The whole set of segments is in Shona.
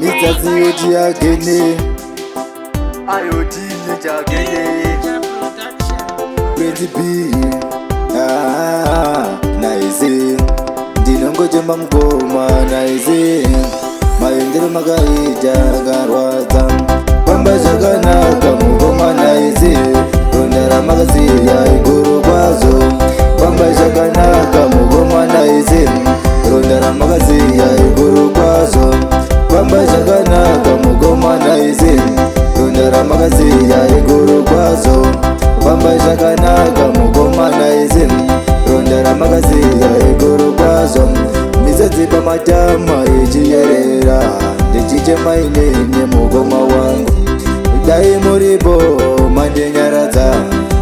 Mr. COG agene IoT ninja agene Prince B Nice Ndinongojemba mgoma nice Mayendero magaita garwaza Pamba zvakanaka mugoma nice Rondara magaziya iguru kwazo Pamba zvakanaka mugoma nice Rondara magaziya iguru kwazo Pamba zvakanaka mugoma nice Rondara magaziya iguru kwazo Pamba zvakanaka mugoma nice Rondara magaziya iguru kwazo Mizadzi pamatama ichiyerera Ndichichema inene mugoma wangu Dai muripo mandenyaradza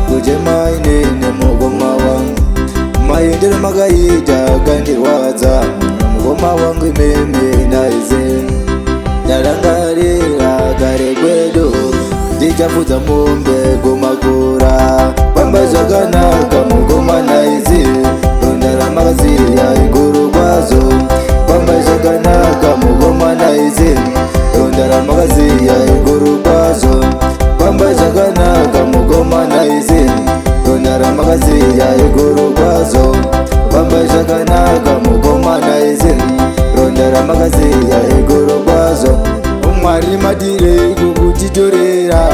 Kuchema inene mugoma wangu Mayendero magaita kandirwadza Mugoma wangu imeme naize Ndarangarira gare kwedu Ndichafudza mombe kumakura Pamba zvakanaka mugoma naize Rondara magaziya iguru kwazo Pamba zvakanaka mugoma naize Rondara magaziya iguru kwazo Pamba zvakanaka mugoma naize Rondara magaziya iguru kwazo Pamba zvakanaka mugoma naize Rondara magaziya iguru kwazo Umwari madire kukutitorera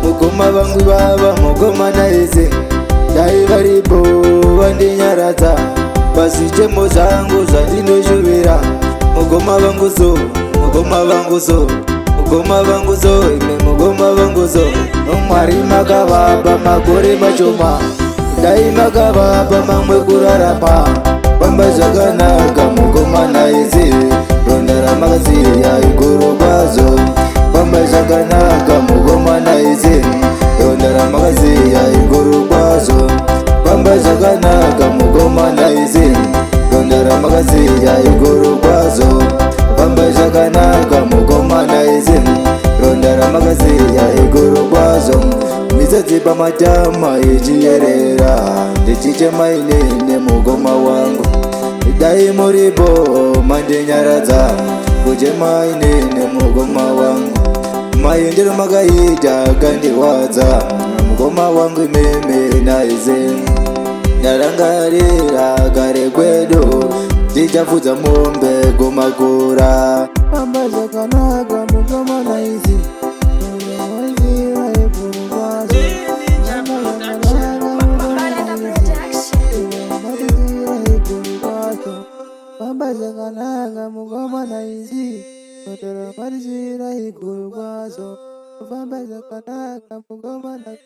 Mugoma vangu baba mugoma naize Dai varipo vandinyaradza Pasi chemo zangu zvandinoshuvira Mugoma vangu so, mugoma vangu so Mugoma vangu so, ime mugoma vangu so Umwari makavapa makore mashoma Dai makavapa mamwe kurarama Pamba zvakanaka mugoma naize Rondara magaziya iguru kwazo Pamba zvakanaka mugoma naize Rondara magaziya iguru kwazo Pamba zvakanaka mugoma naize Rondara magaziya iguru kwazo Pamba zvakanaka mugoma naize Rondara magaziya iguru kwazo Mizadzi pamatama ichiyerera Ndichichema inene mugoma wangu Dai muripo mandenyaradza Kuchema inene mugoma wangu Mayendero magaita kandirwadza Mugoma wangu imeme naize Ndarangarira gare kwedu Ndichafudza mombe kumakura Pamba zvakanaka mugoma naize Pamba zvakanaka mugoma naize Rondara magaziya iguru kwazo Pamba zvakanaka mugoma naize